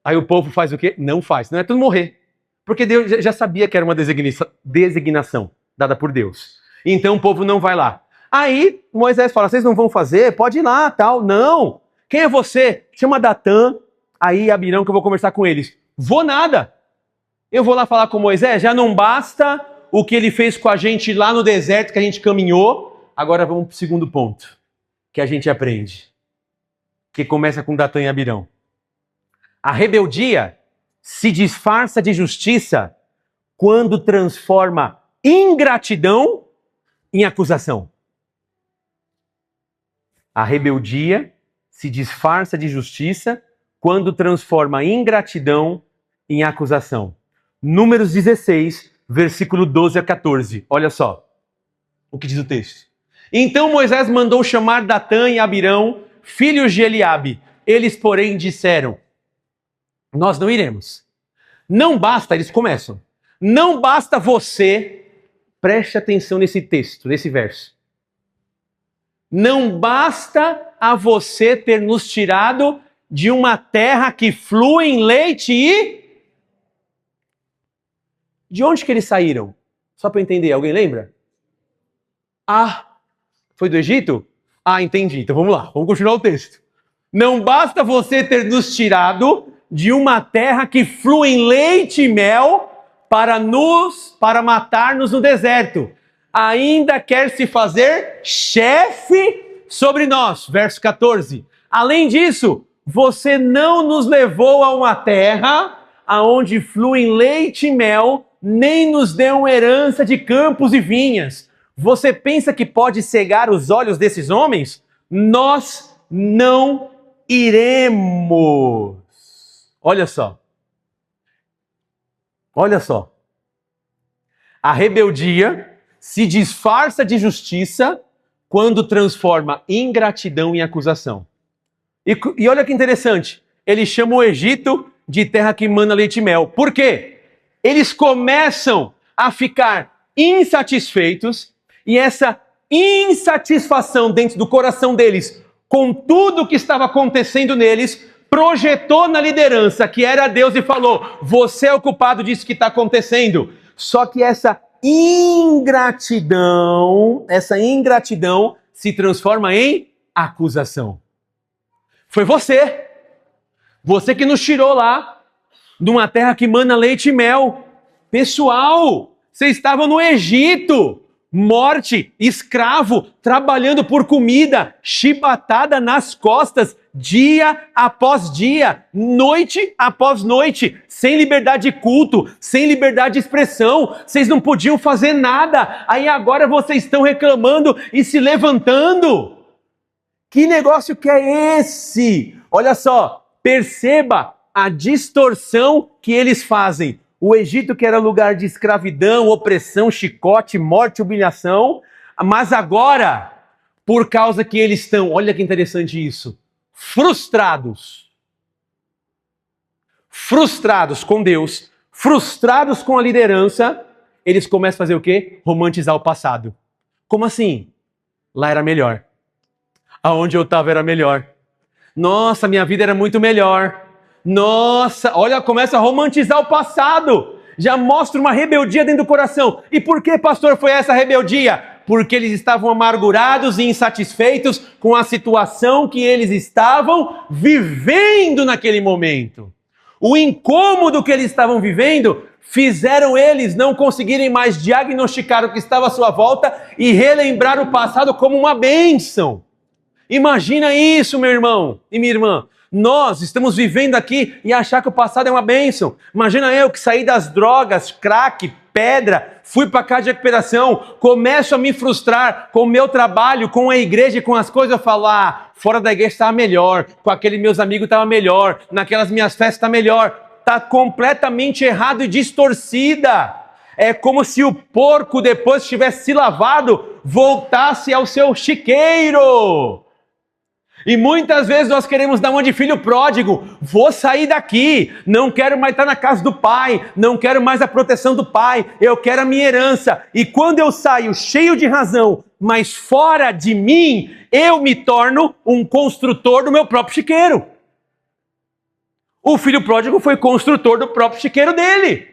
Aí o povo faz o quê? Não faz, não é tudo morrer. Porque Deus já sabia que era uma designação dada por Deus. Então o povo não vai lá. Aí Moisés fala, vocês não vão fazer? Pode ir lá, tal. Não. Quem é você? Chama Datã, aí Abirão, que eu vou conversar com eles. Vou nada. Eu vou lá falar com Moisés, já não basta o que ele fez com a gente lá no deserto, que a gente caminhou. Agora vamos para o segundo ponto, que a gente aprende. Que começa com Datã e Abirão. A rebeldia se disfarça de justiça quando transforma ingratidão em acusação. A rebeldia se disfarça de justiça quando transforma ingratidão em acusação. Números 16, versículo 12 a 14. Olha só o que diz o texto. Então Moisés mandou chamar Datã e Abirão, filhos de Eliabe. Eles, porém, disseram, nós não iremos. Não basta, eles começam. Não basta você, preste atenção nesse texto, nesse verso. Não basta a você ter nos tirado de uma terra que flui em leite e... De onde que eles saíram? Só para entender, alguém lembra? Ah, foi do Egito? Ah, entendi. Então vamos lá, vamos continuar o texto. Não basta você ter nos tirado de uma terra que flui em leite e mel para matar-nos no deserto. Ainda quer se fazer chefe sobre nós. Verso 14. Além disso, você não nos levou a uma terra aonde fluem leite e mel, nem nos deu herança de campos e vinhas. Você pensa que pode cegar os olhos desses homens? Nós não iremos. Olha só. Olha só. A rebeldia se disfarça de justiça quando transforma ingratidão em acusação. E olha que interessante. Ele chama o Egito de terra que mana leite e mel. Por quê? Eles começam a ficar insatisfeitos e essa insatisfação dentro do coração deles com tudo que estava acontecendo neles, projetou na liderança, que era Deus, e falou: você é o culpado disso que está acontecendo. Só que essa ingratidão se transforma em acusação. Foi você que nos tirou lá, de uma terra que mana leite e mel. Pessoal, vocês estavam no Egito, morte, escravo, trabalhando por comida, chibatada nas costas, dia após dia, noite após noite, sem liberdade de culto, sem liberdade de expressão, vocês não podiam fazer nada, aí agora vocês estão reclamando e se levantando. Que negócio que é esse? Olha só, perceba a distorção que eles fazem. O Egito, que era lugar de escravidão, opressão, chicote, morte, humilhação, mas agora, por causa que eles estão, olha que interessante isso, frustrados com Deus, frustrados com a liderança, eles começam a fazer o quê? Romantizar o passado. Como assim? Lá era melhor. Aonde eu estava era melhor. Nossa, minha vida era muito melhor. Nossa, olha, começa a romantizar o passado. Já mostra uma rebeldia dentro do coração. E por que, pastor, foi essa rebeldia? Porque eles estavam amargurados e insatisfeitos com a situação que eles estavam vivendo naquele momento. O incômodo que eles estavam vivendo fizeram eles não conseguirem mais diagnosticar o que estava à sua volta e relembrar o passado como uma bênção. Imagina isso, meu irmão e minha irmã. Nós estamos vivendo aqui e achar que o passado é uma bênção. Imagina eu que saí das drogas, crack, pedra, fui para casa de recuperação, começo a me frustrar com o meu trabalho, com a igreja e com as coisas, eu falo, fora da igreja estava melhor, com aqueles meus amigos estava melhor, naquelas minhas festas está melhor. Está completamente errado e distorcida. É como se o porco, depois que tivesse se lavado, voltasse ao seu chiqueiro. E muitas vezes nós queremos dar uma de filho pródigo. Vou sair daqui, não quero mais estar na casa do pai, não quero mais a proteção do pai, eu quero a minha herança. E quando eu saio cheio de razão, mas fora de mim, eu me torno um construtor do meu próprio chiqueiro. O filho pródigo foi construtor do próprio chiqueiro dele.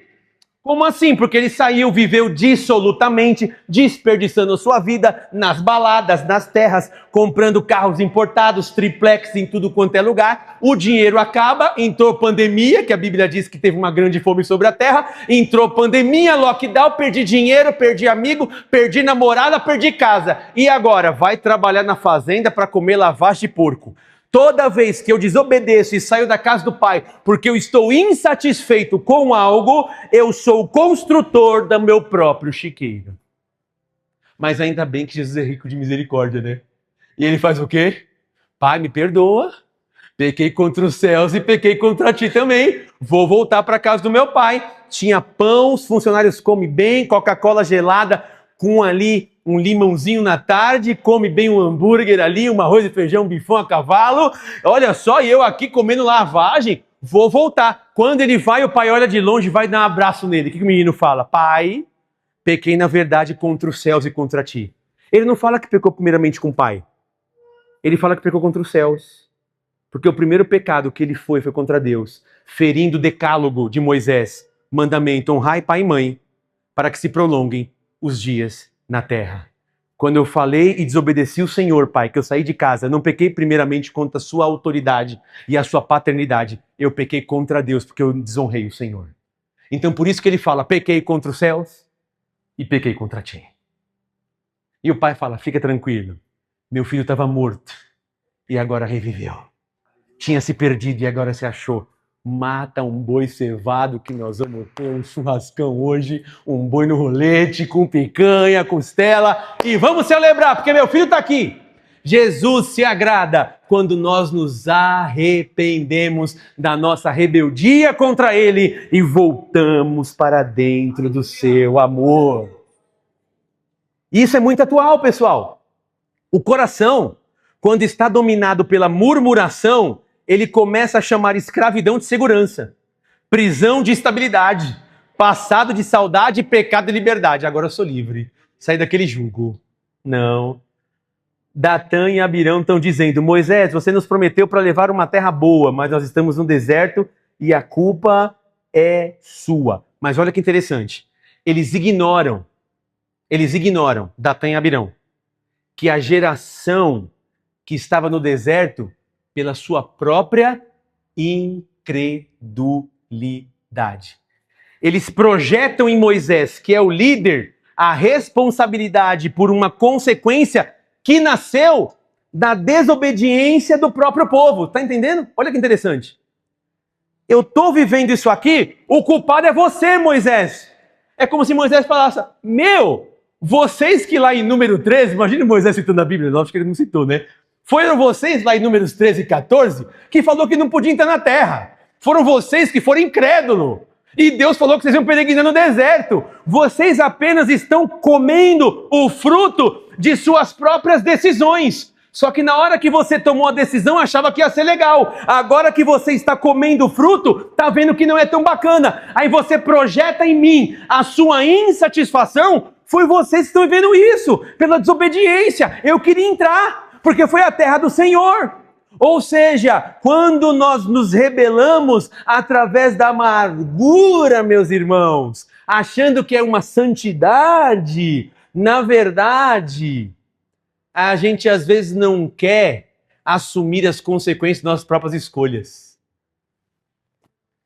Como assim? Porque ele saiu, viveu dissolutamente, desperdiçando a sua vida nas baladas, nas terras, comprando carros importados, triplex em tudo quanto é lugar. O dinheiro acaba, entrou pandemia, que a Bíblia diz que teve uma grande fome sobre a terra. Entrou pandemia, lockdown, perdi dinheiro, perdi amigo, perdi namorada, perdi casa. E agora? Vai trabalhar na fazenda para comer lavagem de porco. Toda vez que eu desobedeço e saio da casa do pai porque eu estou insatisfeito com algo, eu sou o construtor do meu próprio chiqueiro. Mas ainda bem que Jesus é rico de misericórdia, né? E ele faz o quê? Pai, me perdoa. Pequei contra os céus e pequei contra ti também. Vou voltar para a casa do meu pai. Tinha pão, os funcionários comem bem, Coca-Cola gelada com ali um limãozinho na tarde, come bem um hambúrguer ali, um arroz e feijão, um bifão a cavalo. Olha só, e eu aqui comendo lavagem, vou voltar. Quando ele vai, o pai olha de longe e vai dar um abraço nele. O que o menino fala? Pai, pequei na verdade contra os céus e contra ti. Ele não fala que pecou primeiramente com o pai. Ele fala que pecou contra os céus. Porque o primeiro pecado que ele foi contra Deus, ferindo o decálogo de Moisés, mandamento, honrai pai e mãe, para que se prolonguem os dias na terra. Quando eu falei e desobedeci o Senhor, Pai, que eu saí de casa, não pequei primeiramente contra a sua autoridade e a sua paternidade, eu pequei contra Deus, porque eu desonrei o Senhor. Então por isso que ele fala, pequei contra os céus e pequei contra ti. E o pai fala, fica tranquilo, meu filho estava morto e agora reviveu. Tinha se perdido e agora se achou. Mata um boi cevado que nós vamos ter um churrascão hoje, um boi no rolete, com picanha, costela, e vamos celebrar, porque meu filho está aqui. Jesus se agrada quando nós nos arrependemos da nossa rebeldia contra Ele e voltamos para dentro do seu amor. Isso é muito atual, pessoal. O coração, quando está dominado pela murmuração, ele começa a chamar escravidão de segurança, prisão de estabilidade, passado de saudade, pecado de liberdade. Agora eu sou livre, saí daquele jugo. Não. Datã e Abirão estão dizendo: Moisés, você nos prometeu para levar uma terra boa, mas nós estamos no deserto e a culpa é sua. Mas olha que interessante. Eles ignoram, Datã e Abirão, que a geração que estava no deserto, pela sua própria incredulidade. Eles projetam em Moisés, que é o líder, a responsabilidade por uma consequência que nasceu da desobediência do próprio povo. Tá entendendo? Olha que interessante. Eu tô vivendo isso aqui, o culpado é você, Moisés. É como se Moisés falasse: vocês que lá em número 13, imagina Moisés citando a Bíblia, não, acho que ele não citou, né? Foram vocês lá em números 13 e 14 que falou que não podia entrar na terra. Foram vocês que foram incrédulos. E Deus falou que vocês iam peregrinar no deserto. Vocês apenas estão comendo o fruto de suas próprias decisões. Só que na hora que você tomou a decisão, achava que ia ser legal. Agora que você está comendo o fruto, tá vendo que não é tão bacana. Aí você projeta em mim a sua insatisfação. Foi vocês que estão vivendo isso, pela desobediência. Eu queria entrar, porque foi a terra do Senhor. Ou seja, quando nós nos rebelamos através da amargura, meus irmãos, achando que é uma santidade, na verdade, a gente às vezes não quer assumir as consequências das nossas próprias escolhas.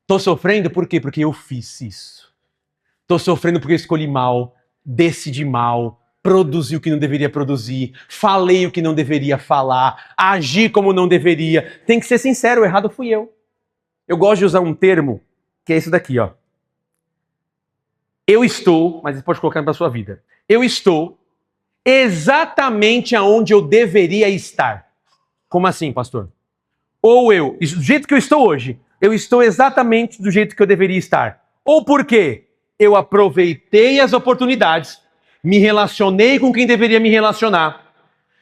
Estou sofrendo por quê? Porque eu fiz isso. Estou sofrendo porque eu escolhi mal, decidi mal, produzi o que não deveria produzir, falei o que não deveria falar, agi como não deveria. Tem que ser sincero, o errado fui eu. Eu gosto de usar um termo que é esse daqui, ó. Eu estou, mas você pode colocar para a sua vida. Eu estou exatamente aonde eu deveria estar. Como assim, pastor? Ou eu, do jeito que eu estou hoje, eu estou exatamente do jeito que eu deveria estar. Ou por quê? Eu aproveitei as oportunidades, me relacionei com quem deveria me relacionar,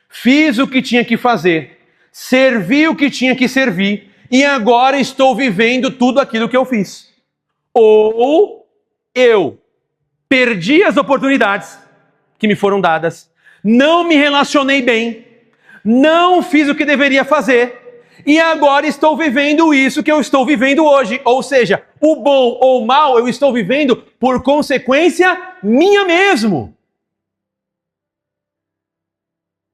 fiz o que tinha que fazer, servi o que tinha que servir, e agora estou vivendo tudo aquilo que eu fiz. Ou eu perdi as oportunidades que me foram dadas, não me relacionei bem, não fiz o que deveria fazer, e agora estou vivendo isso que eu estou vivendo hoje. Ou seja, o bom ou o mal eu estou vivendo por consequência minha mesmo.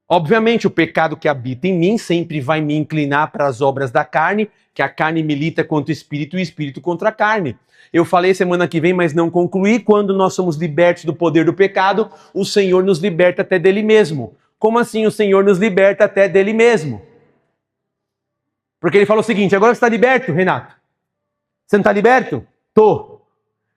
Obviamente, o pecado que habita em mim sempre vai me inclinar para as obras da carne, que a carne milita contra o espírito e o espírito contra a carne. Eu falei semana que vem, mas não concluí. Quando nós somos libertos do poder do pecado, o Senhor nos liberta até dele mesmo. Como assim o Senhor nos liberta até dele mesmo? Porque ele falou o seguinte: agora você está liberto, Renato? Você não está liberto? Tô.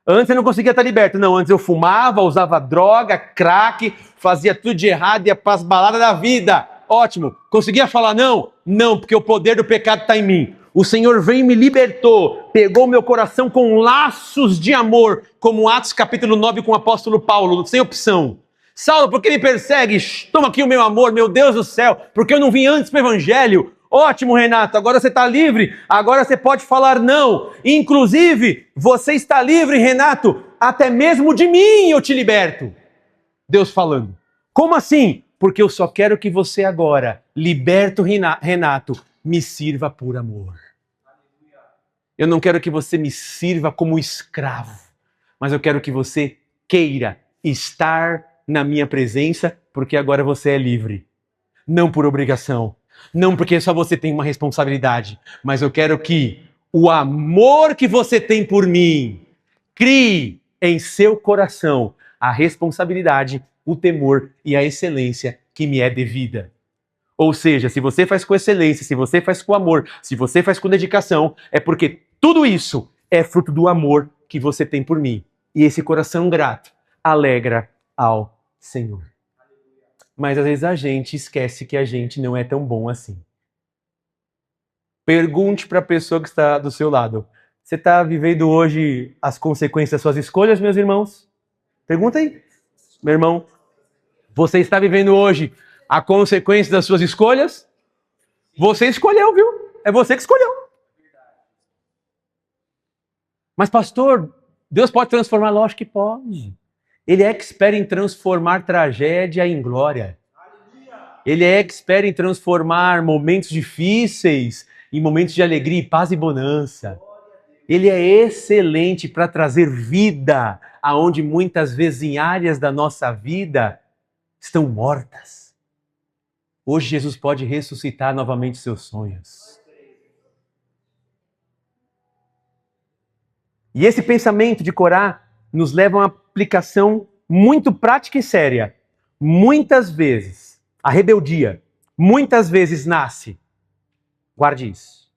Antes eu não conseguia estar liberto. Não, antes eu fumava, usava droga, crack, fazia tudo de errado, ia para as baladas da vida. Ótimo. Conseguia falar não? Não, porque o poder do pecado está em mim. O Senhor veio e me libertou, pegou meu coração com laços de amor, como Atos capítulo 9 com o apóstolo Paulo, sem opção. Saulo, por que me persegue? Toma aqui o meu amor, meu Deus do céu, porque eu não vim antes para o evangelho. Ótimo, Renato, agora você está livre, agora você pode falar não. Inclusive, você está livre, Renato, até mesmo de mim eu te liberto. Deus falando. Como assim? Porque eu só quero que você agora, liberto Renato, me sirva por amor. Eu não quero que você me sirva como escravo, mas eu quero que você queira estar na minha presença, porque agora você é livre. Não por obrigação. Não porque só você tem uma responsabilidade, mas eu quero que o amor que você tem por mim crie em seu coração a responsabilidade, o temor e a excelência que me é devida. Ou seja, se você faz com excelência, se você faz com amor, se você faz com dedicação, é porque tudo isso é fruto do amor que você tem por mim. E esse coração grato alegra ao Senhor. Mas às vezes a gente esquece que a gente não é tão bom assim. Pergunte para a pessoa que está do seu lado: você está vivendo hoje as consequências das suas escolhas, meus irmãos? Pergunta aí. Meu irmão, você está vivendo hoje a consequência das suas escolhas? Você escolheu, viu? É você que escolheu. Mas pastor, Deus pode transformar? Lógico que pode. Ele é expert em transformar tragédia em glória. Ele é expert em transformar momentos difíceis em momentos de alegria, paz e bonança. Ele é excelente para trazer vida aonde muitas vezes em áreas da nossa vida estão mortas. Hoje Jesus pode ressuscitar novamente seus sonhos. E esse pensamento de Corá nos leva a uma aplicação muito prática e séria. Muitas vezes, a rebeldia, muitas vezes nasce, guarde isso,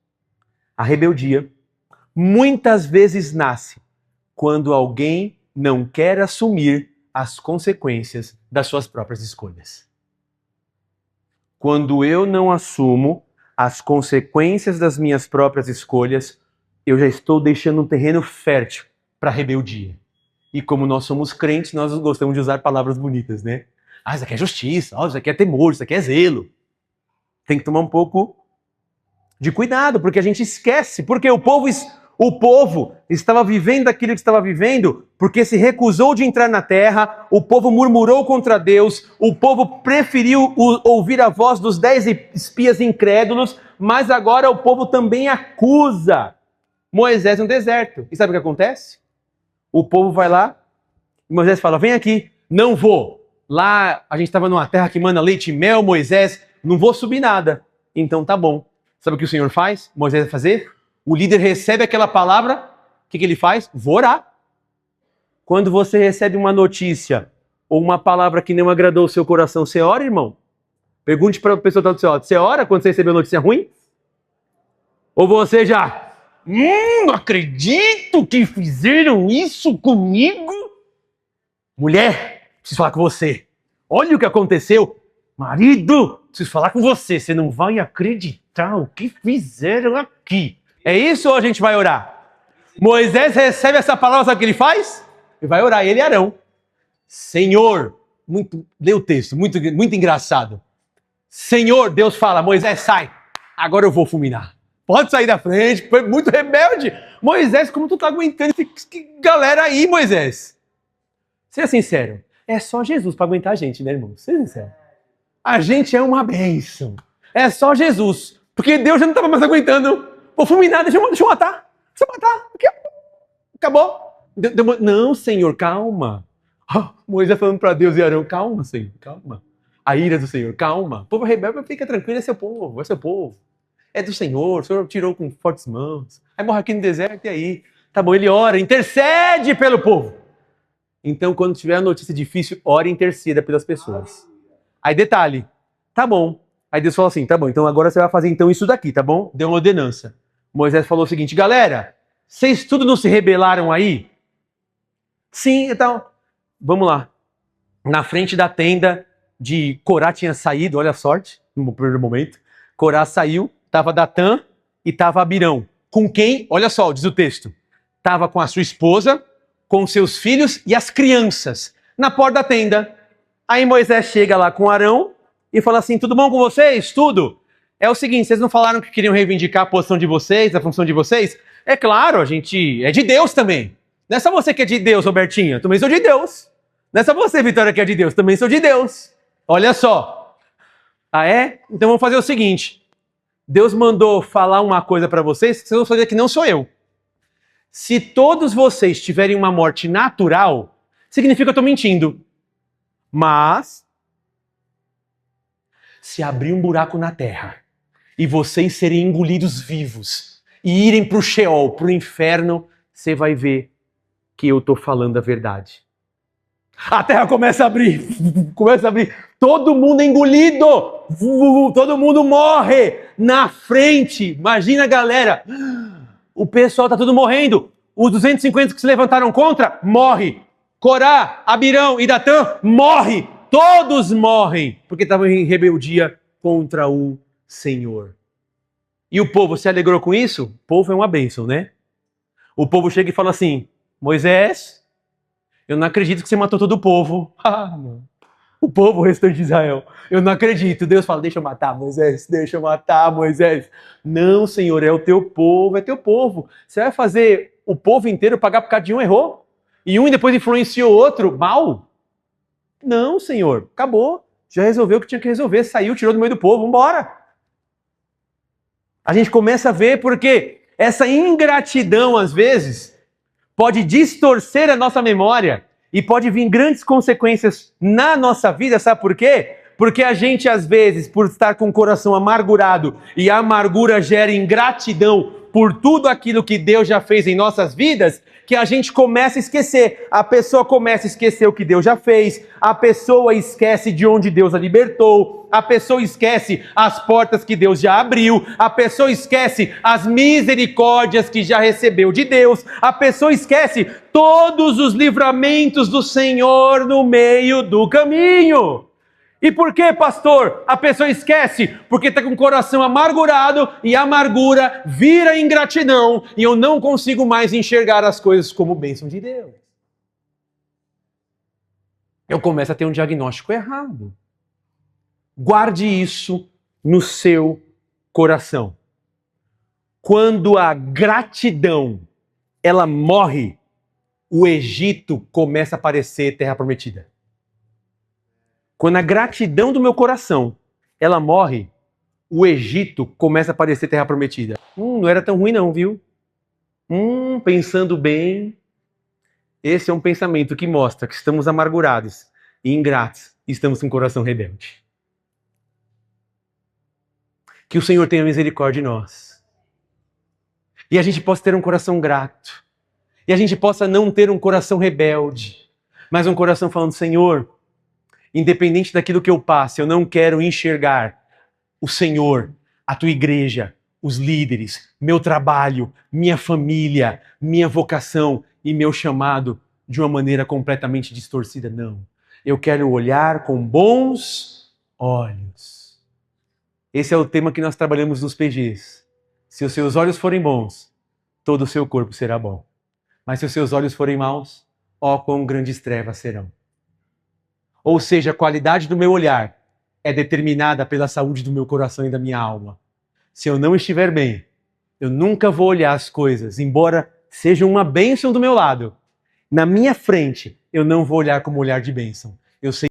a rebeldia muitas vezes nasce quando alguém não quer assumir as consequências das suas próprias escolhas. Quando eu não assumo as consequências das minhas próprias escolhas, eu já estou deixando um terreno fértil para a rebeldia. E como nós somos crentes, nós gostamos de usar palavras bonitas, né? Ah, isso aqui é justiça, isso aqui é temor, isso aqui é zelo. Tem que tomar um pouco de cuidado, porque a gente esquece, porque o povo estava vivendo aquilo que estava vivendo, porque se recusou de entrar na terra, o povo murmurou contra Deus, o povo preferiu ouvir a voz dos 10 espias incrédulos, mas agora o povo também acusa Moisés no deserto. E sabe o que acontece? O povo vai lá, Moisés fala, vem aqui, não vou. Lá a gente estava numa terra que manda leite e mel, Moisés, não vou subir nada. Então tá bom. Sabe o que o Senhor faz? Moisés vai fazer? O líder recebe aquela palavra, o que ele faz? Vou orar. Quando você recebe uma notícia ou uma palavra que não agradou o seu coração, você ora, irmão? Pergunte para a pessoa que está do seu lado, você ora quando você recebeu notícia ruim? Ou você já... não acredito que fizeram isso comigo. Mulher, preciso falar com você. Olha o que aconteceu. Marido, preciso falar com você. Você não vai acreditar o que fizeram aqui. É isso ou a gente vai orar? Moisés recebe essa palavra, sabe o que ele faz? Ele vai orar, ele e Arão. Senhor, lê o texto, muito engraçado. Senhor, Deus fala, Moisés sai, agora eu vou fulminar. Pode sair da frente, foi muito rebelde. Moisés, como tu tá aguentando essa galera aí, Moisés? Seja sincero, é só Jesus para aguentar a gente, né, irmão? Seja sincero. A gente é uma bênção. É só Jesus. Porque Deus já não estava mais aguentando. Vou fulminar, deixa eu matar. Deixa eu matar. Acabou. Não, Senhor, calma. Moisés falando para Deus e Arão, calma, Senhor, calma. A ira do Senhor, calma. O povo rebelde, fica tranquilo, é seu povo, é seu povo. É do Senhor, o Senhor tirou com fortes mãos. Aí morre aqui no deserto e aí? Tá bom, ele ora, intercede pelo povo. Então, quando tiver a notícia difícil, ore e interceda pelas pessoas. Aí, detalhe, tá bom. Aí Deus falou assim, tá bom, então agora você vai fazer então isso daqui, tá bom? Deu uma ordenança. Moisés falou o seguinte, galera, vocês tudo não se rebelaram aí? Sim, então, vamos lá. Na frente da tenda de Corá tinha saído, olha a sorte, no primeiro momento. Corá saiu, estava Datã e estava Abirão. Com quem? Olha só, diz o texto. Estava com a sua esposa, com seus filhos e as crianças, na porta da tenda. Aí Moisés chega lá com Arão e fala assim, tudo bom com vocês? Tudo? É o seguinte, vocês não falaram que queriam reivindicar a posição de vocês, a função de vocês? É claro, a gente é de Deus também. Não é só você que é de Deus, Robertinha, eu também sou de Deus. Não é só você, Vitória, que é de Deus, também sou de Deus. Olha só. Ah, é? Então vamos fazer o seguinte. Deus mandou falar uma coisa para vocês, que vocês vão fazer que não sou eu. Se todos vocês tiverem uma morte natural, significa que eu estou mentindo. Mas, se abrir um buraco na terra e vocês serem engolidos vivos e irem para o Sheol, para o inferno, você vai ver que eu estou falando a verdade. A terra começa a abrir, todo mundo é engolido, todo mundo morre na frente. Imagina, galera, o pessoal está tudo morrendo. Os 250 que se levantaram contra, morre. Corá, Abirão e Datã, morre. Todos morrem, porque estavam em rebeldia contra o Senhor. E o povo se alegrou com isso? O povo é uma bênção, né? O povo chega e fala assim, Moisés, eu não acredito que você matou todo o povo. O povo, o restante de Israel. Eu não acredito. Deus fala, deixa eu matar, Moisés. Deixa eu matar, Moisés. Não, Senhor, é o teu povo, é teu povo. Você vai fazer o povo inteiro pagar por causa de um errou? E um depois influenciou o outro mal? Não, Senhor. Acabou. Já resolveu o que tinha que resolver, saiu, tirou do meio do povo, vamos embora. A gente começa a ver porque essa ingratidão, às vezes, pode distorcer a nossa memória e pode vir grandes consequências na nossa vida, sabe por quê? Porque a gente, às vezes, por estar com o coração amargurado, e a amargura gera ingratidão por tudo aquilo que Deus já fez em nossas vidas, que a gente começa a esquecer. A pessoa começa a esquecer o que Deus já fez, a pessoa esquece de onde Deus a libertou, a pessoa esquece as portas que Deus já abriu, a pessoa esquece as misericórdias que já recebeu de Deus, a pessoa esquece todos os livramentos do Senhor no meio do caminho. E por que, pastor, a pessoa esquece? Porque está com o coração amargurado e a amargura vira ingratidão e eu não consigo mais enxergar as coisas como bênção de Deus. Eu começo a ter um diagnóstico errado. Guarde isso no seu coração. Quando a gratidão ela morre, o Egito começa a parecer terra prometida. Quando a gratidão do meu coração, ela morre, o Egito começa a parecer terra prometida. Não era tão ruim não, viu? Pensando bem, esse é um pensamento que mostra que estamos amargurados e ingratos e estamos com o coração rebelde. Que o Senhor tenha misericórdia de nós. E a gente possa ter um coração grato. E a gente possa não ter um coração rebelde, mas um coração falando, Senhor, independente daquilo que eu passe, eu não quero enxergar o Senhor, a tua igreja, os líderes, meu trabalho, minha família, minha vocação e meu chamado de uma maneira completamente distorcida. Não. Eu quero olhar com bons olhos. Esse é o tema que nós trabalhamos nos PGs. Se os seus olhos forem bons, todo o seu corpo será bom. Mas se os seus olhos forem maus, ó, quão grandes trevas serão. Ou seja, a qualidade do meu olhar é determinada pela saúde do meu coração e da minha alma. Se eu não estiver bem, eu nunca vou olhar as coisas, embora sejam uma bênção do meu lado. Na minha frente, eu não vou olhar como olhar de bênção. Eu sei